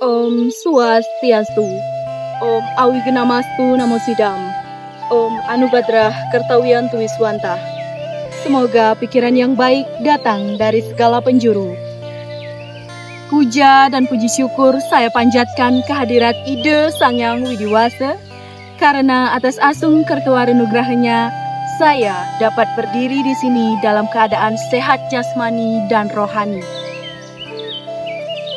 Om Swastiastu. Om Awigenamastu Namo Sidam. Om Anubadrah Kertawian Tuwiswanta. Semoga pikiran yang baik datang dari segala penjuru. Puja dan puji syukur saya panjatkan kehadirat Ide Sang Yang Widiwasa, karena atas asung kertuari nugrahnya, saya dapat berdiri di sini dalam keadaan sehat jasmani dan rohani.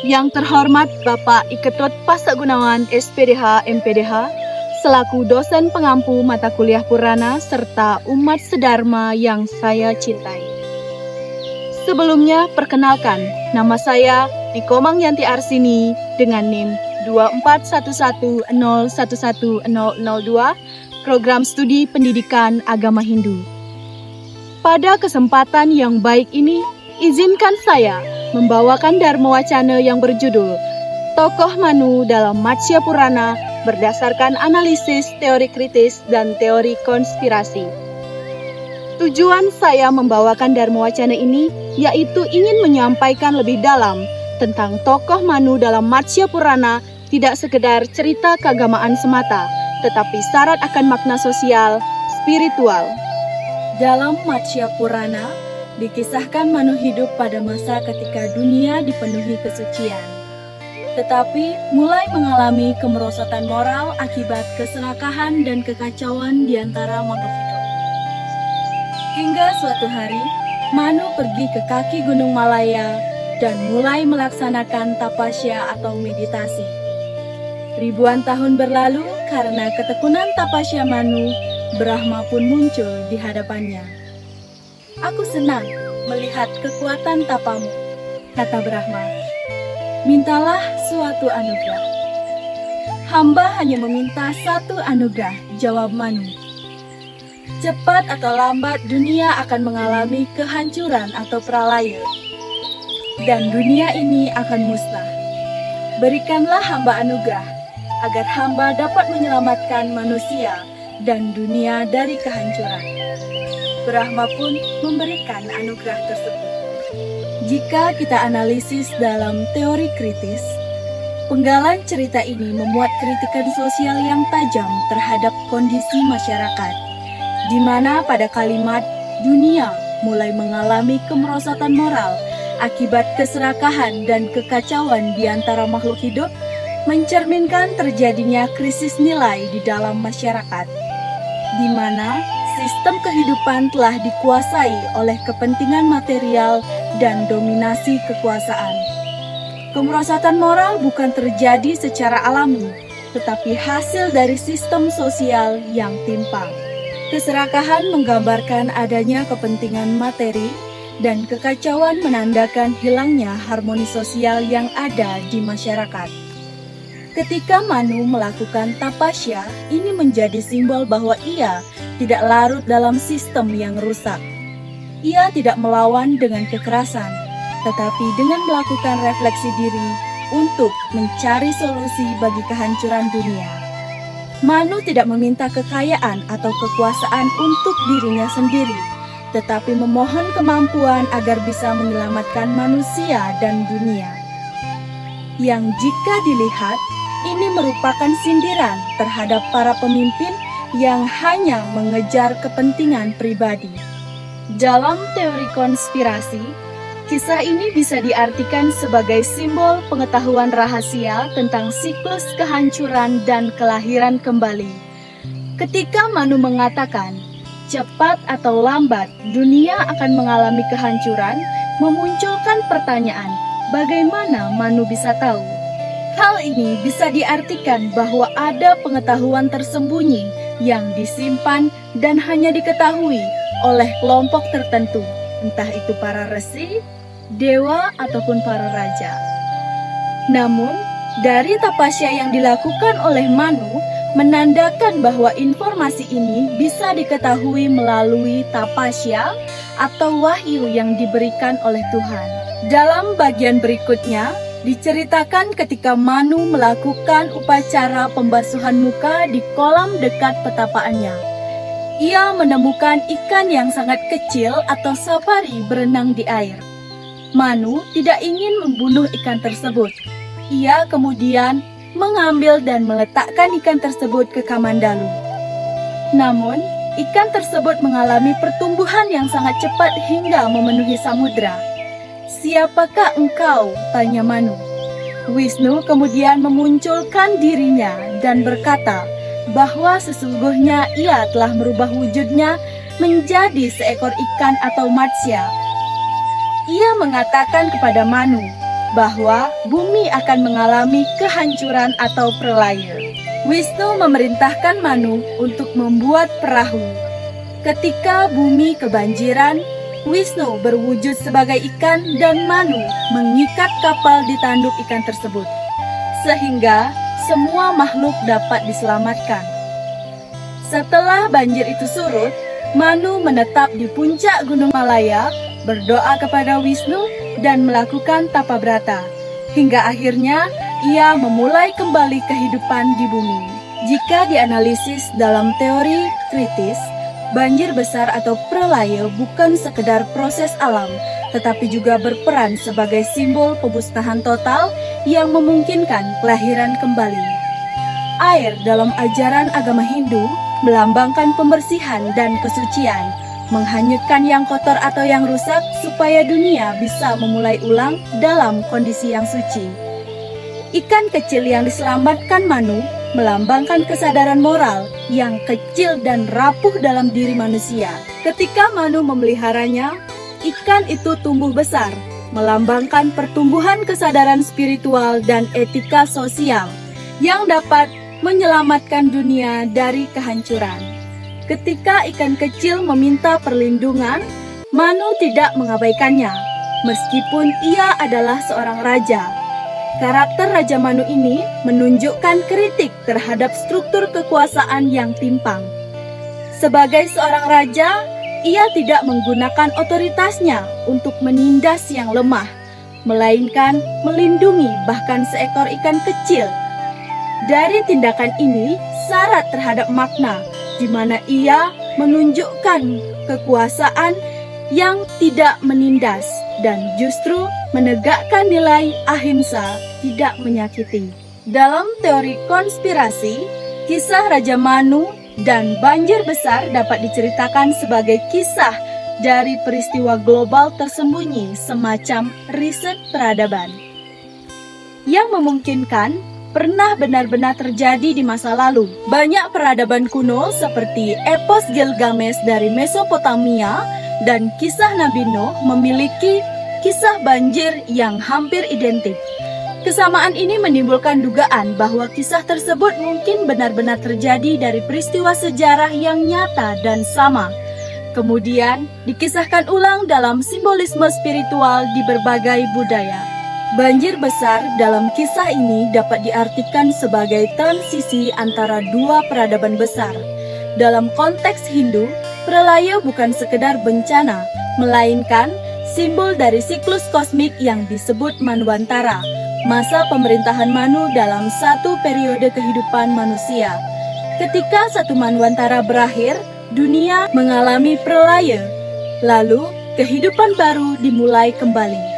Yang terhormat Bapak Iketut Pasak Gunawan SPDH MPDH, selaku dosen pengampu mata kuliah Purana serta umat sedharma yang saya cintai. Sebelumnya perkenalkan, nama saya Nikomang Yanti Arsini dengan NIM 24110110002, Program Studi Pendidikan Agama Hindu. Pada kesempatan yang baik ini, izinkan saya membawakan Dharma Wacana yang berjudul Tokoh Manu dalam Matsya Purana berdasarkan analisis teori kritis dan teori konspirasi. Tujuan saya membawakan Dharma Wacana ini yaitu ingin menyampaikan lebih dalam tentang tokoh Manu dalam Matsya Purana tidak sekedar cerita keagamaan semata, tetapi syarat akan makna sosial, spiritual. Dalam Matsya Purana, dikisahkan Manu hidup pada masa ketika dunia dipenuhi kesucian, tetapi mulai mengalami kemerosotan moral akibat keserakahan dan kekacauan di antara makhluk hidup. Hingga suatu hari, Manu pergi ke kaki Gunung Malaya dan mulai melaksanakan tapasya atau meditasi. Ribuan tahun berlalu karena ketekunan tapasya Manu, Brahma pun muncul di hadapannya. "Aku senang melihat kekuatan tapamu," kata Brahma. "Mintalah suatu anugerah." "Hamba hanya meminta satu anugerah," jawab Manu. "Cepat atau lambat dunia akan mengalami kehancuran atau pralaya, dan dunia ini akan musnah. Berikanlah hamba anugerah, agar hamba dapat menyelamatkan manusia dan dunia dari kehancuran." Brahma pun memberikan anugerah tersebut. Jika kita analisis dalam teori kritis, penggalan cerita ini memuat kritikan sosial yang tajam terhadap kondisi masyarakat, di mana pada kalimat dunia mulai mengalami kemerosotan moral akibat keserakahan dan kekacauan di antara makhluk hidup, mencerminkan terjadinya krisis nilai di dalam masyarakat, di mana sistem kehidupan telah dikuasai oleh kepentingan material dan dominasi kekuasaan. Kemerosotan moral bukan terjadi secara alami, tetapi hasil dari sistem sosial yang timpang. Keserakahan menggambarkan adanya kepentingan materi, dan kekacauan menandakan hilangnya harmoni sosial yang ada di masyarakat. Ketika Manu melakukan tapasya, ini menjadi simbol bahwa ia tidak larut dalam sistem yang rusak. Ia tidak melawan dengan kekerasan, tetapi dengan melakukan refleksi diri untuk mencari solusi bagi kehancuran dunia. Manu tidak meminta kekayaan atau kekuasaan untuk dirinya sendiri, tetapi memohon kemampuan agar bisa menyelamatkan manusia dan dunia. Yang jika dilihat, ini merupakan sindiran terhadap para pemimpin yang hanya mengejar kepentingan pribadi. Dalam teori konspirasi, kisah ini bisa diartikan sebagai simbol pengetahuan rahasia tentang siklus kehancuran dan kelahiran kembali. Ketika Manu mengatakan, cepat atau lambat dunia akan mengalami kehancuran, memunculkan pertanyaan, bagaimana Manu bisa tahu? Hal ini bisa diartikan bahwa ada pengetahuan tersembunyi yang disimpan dan hanya diketahui oleh kelompok tertentu, entah itu para resi, dewa, ataupun para raja. Namun, dari tapasya yang dilakukan oleh Manu menandakan bahwa informasi ini bisa diketahui melalui tapasya atau wahyu yang diberikan oleh Tuhan. Dalam bagian berikutnya, diceritakan ketika Manu melakukan upacara pembasuhan muka di kolam dekat petapaannya. Ia menemukan ikan yang sangat kecil atau safari berenang di air. Manu tidak ingin membunuh ikan tersebut. Ia kemudian mengambil dan meletakkan ikan tersebut ke Kamandalu. Namun, ikan tersebut mengalami pertumbuhan yang sangat cepat hingga memenuhi samudra. "Siapakah engkau?" tanya Manu. Wisnu kemudian memunculkan dirinya dan berkata bahwa sesungguhnya ia telah merubah wujudnya menjadi seekor ikan atau matsya. Ia mengatakan kepada Manu bahwa bumi akan mengalami kehancuran atau pralaya. Wisnu memerintahkan Manu untuk membuat perahu. Ketika bumi kebanjiran, Wisnu berwujud sebagai ikan dan Manu mengikat kapal di tanduk ikan tersebut, sehingga semua makhluk dapat diselamatkan. Setelah banjir itu surut, Manu menetap di puncak Gunung Malaya, berdoa kepada Wisnu dan melakukan tapa brata. Hingga akhirnya ia memulai kembali kehidupan di bumi. Jika dianalisis dalam teori kritis, banjir besar atau pralaya bukan sekedar proses alam, tetapi juga berperan sebagai simbol pemusnahan total yang memungkinkan kelahiran kembali. Air dalam ajaran agama Hindu melambangkan pembersihan dan kesucian, menghanyutkan yang kotor atau yang rusak supaya dunia bisa memulai ulang dalam kondisi yang suci. Ikan kecil yang diselamatkan Manu melambangkan kesadaran moral yang kecil dan rapuh dalam diri manusia. Ketika Manu memeliharanya, ikan itu tumbuh besar, melambangkan pertumbuhan kesadaran spiritual dan etika sosial yang dapat menyelamatkan dunia dari kehancuran. Ketika ikan kecil meminta perlindungan, Manu tidak mengabaikannya, meskipun ia adalah seorang raja. Karakter Raja Manu ini menunjukkan kritik terhadap struktur kekuasaan yang timpang. Sebagai seorang raja, ia tidak menggunakan otoritasnya untuk menindas yang lemah, melainkan melindungi bahkan seekor ikan kecil. Dari tindakan ini, syarat terhadap makna, di mana ia menunjukkan kekuasaan yang tidak menindas dan justru menegakkan nilai ahimsa, tidak menyakiti. Dalam teori konspirasi, kisah Raja Manu dan banjir besar dapat diceritakan sebagai kisah dari peristiwa global tersembunyi, semacam riset peradaban yang memungkinkan pernah benar-benar terjadi di masa lalu. Banyak peradaban kuno seperti epos Gilgamesh dari Mesopotamia dan kisah Nabi Nuh memiliki kisah banjir yang hampir identik. Kesamaan ini menimbulkan dugaan bahwa kisah tersebut mungkin benar-benar terjadi dari peristiwa sejarah yang nyata dan sama, kemudian dikisahkan ulang dalam simbolisme spiritual di berbagai budaya. Banjir besar dalam kisah ini dapat diartikan sebagai transisi antara dua peradaban besar. Dalam konteks Hindu, pralaya bukan sekedar bencana, melainkan simbol dari siklus kosmik yang disebut Manwantara, masa pemerintahan Manu dalam satu periode kehidupan manusia. Ketika satu Manwantara berakhir, dunia mengalami pralaya, lalu kehidupan baru dimulai kembali.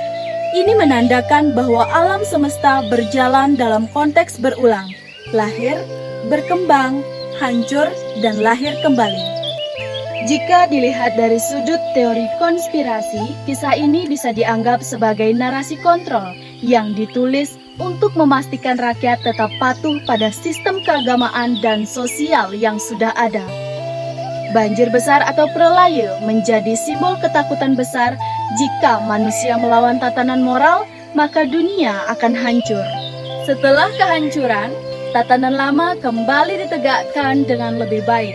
Ini menandakan bahwa alam semesta berjalan dalam konteks berulang, lahir, berkembang, hancur, dan lahir kembali. Jika dilihat dari sudut teori konspirasi, kisah ini bisa dianggap sebagai narasi kontrol yang ditulis untuk memastikan rakyat tetap patuh pada sistem keagamaan dan sosial yang sudah ada. Banjir besar atau pralaya menjadi simbol ketakutan besar. Jika manusia melawan tatanan moral, maka dunia akan hancur. Setelah kehancuran, tatanan lama kembali ditegakkan dengan lebih baik.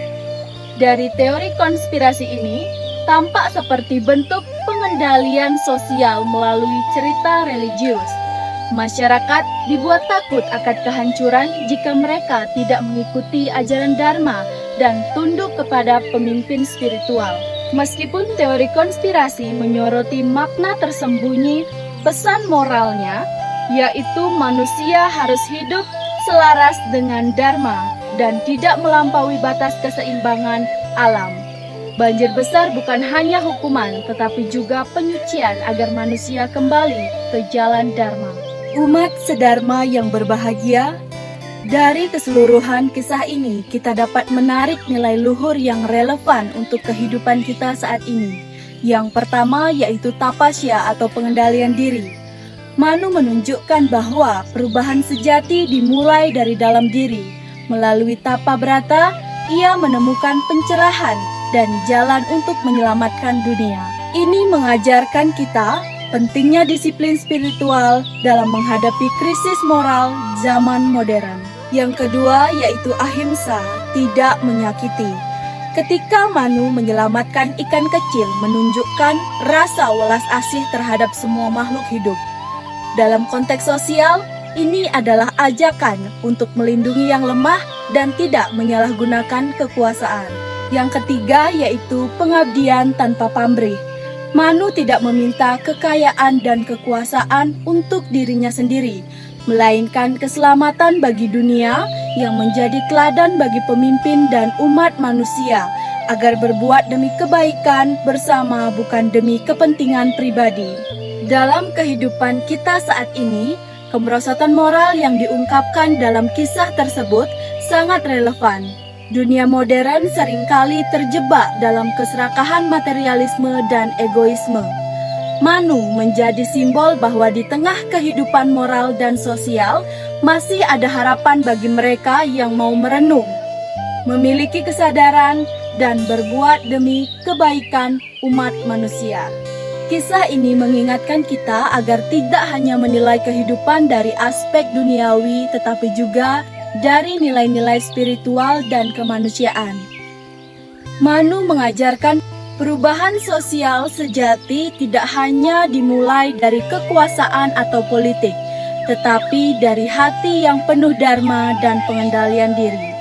Dari teori konspirasi ini, tampak seperti bentuk pengendalian sosial melalui cerita religius. Masyarakat dibuat takut akan kehancuran jika mereka tidak mengikuti ajaran Dharma dan tunduk kepada pemimpin spiritual. Meskipun teori konspirasi menyoroti makna tersembunyi, pesan moralnya, yaitu manusia harus hidup selaras dengan Dharma dan tidak melampaui batas keseimbangan alam. Banjir besar bukan hanya hukuman, tetapi juga penyucian agar manusia kembali ke jalan Dharma. Umat sedharma yang berbahagia, dari keseluruhan kisah ini kita dapat menarik nilai luhur yang relevan untuk kehidupan kita saat ini. Yang pertama yaitu tapasya atau pengendalian diri. Manu menunjukkan bahwa perubahan sejati dimulai dari dalam diri. Melalui tapa brata, ia menemukan pencerahan dan jalan untuk menyelamatkan dunia. Ini mengajarkan kita pentingnya disiplin spiritual dalam menghadapi krisis moral zaman modern. Yang kedua yaitu ahimsa, tidak menyakiti. Ketika Manu menyelamatkan ikan kecil menunjukkan rasa welas asih terhadap semua makhluk hidup. Dalam konteks sosial, ini adalah ajakan untuk melindungi yang lemah dan tidak menyalahgunakan kekuasaan. Yang ketiga yaitu pengabdian tanpa pamrih. Manu tidak meminta kekayaan dan kekuasaan untuk dirinya sendiri, melainkan keselamatan bagi dunia yang menjadi teladan bagi pemimpin dan umat manusia agar berbuat demi kebaikan bersama bukan demi kepentingan pribadi. Dalam kehidupan kita saat ini, kemerosotan moral yang diungkapkan dalam kisah tersebut sangat relevan. Dunia modern seringkali terjebak dalam keserakahan materialisme dan egoisme. Manu menjadi simbol bahwa di tengah kehidupan moral dan sosial masih ada harapan bagi mereka yang mau merenung, memiliki kesadaran, dan berbuat demi kebaikan umat manusia. Kisah ini mengingatkan kita agar tidak hanya menilai kehidupan dari aspek duniawi, tetapi juga dari nilai-nilai spiritual dan kemanusiaan. Manu mengajarkan perubahan sosial sejati tidak hanya dimulai dari kekuasaan atau politik, tetapi dari hati yang penuh dharma dan pengendalian diri.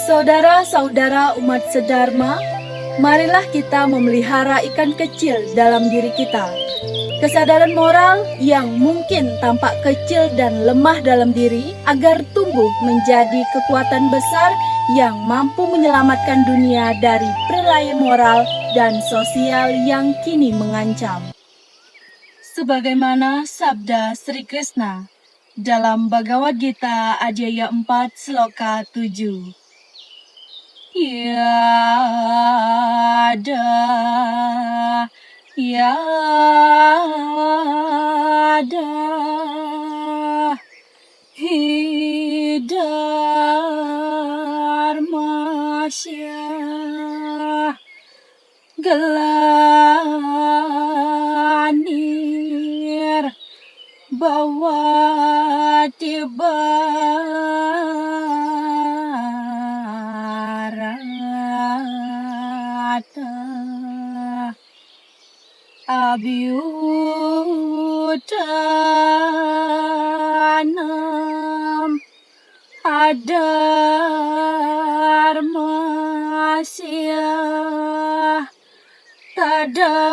Saudara-saudara umat sedharma, marilah kita memelihara ikan kecil dalam diri kita. Kesadaran moral yang mungkin tampak kecil dan lemah dalam diri agar tumbuh menjadi kekuatan besar yang mampu menyelamatkan dunia dari prelai moral dan sosial yang kini mengancam. Sebagaimana sabda Sri Krishna dalam Bhagavad Gita Adhyaya 4 Sloka 7. Yada hidarmasya gelanir bawa tibarata abiutanam adarmasya tadat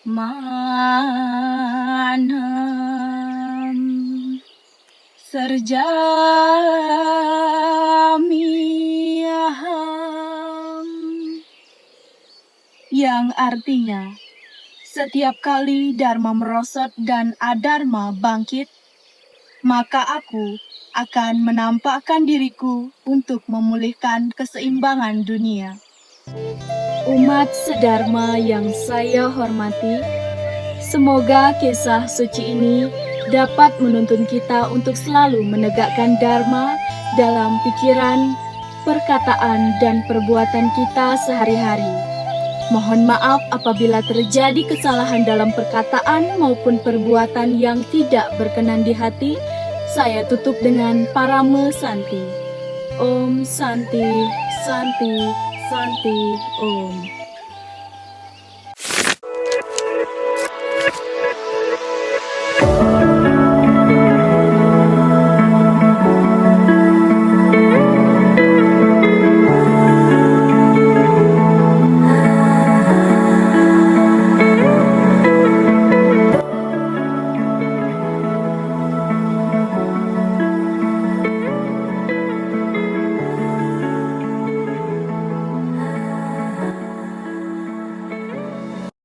manam serjamiyaham, yang artinya setiap kali dharma merosot dan adharma bangkit, maka aku akan menampakkan diriku untuk memulihkan keseimbangan dunia. Umat sedharma yang saya hormati, semoga kisah suci ini dapat menuntun kita untuk selalu menegakkan dharma dalam pikiran, perkataan, dan perbuatan kita sehari-hari. Mohon maaf apabila terjadi kesalahan dalam perkataan maupun perbuatan yang tidak berkenan di hati. Saya tutup dengan Parama Santi. Om Santi, Santi, Santi, Om.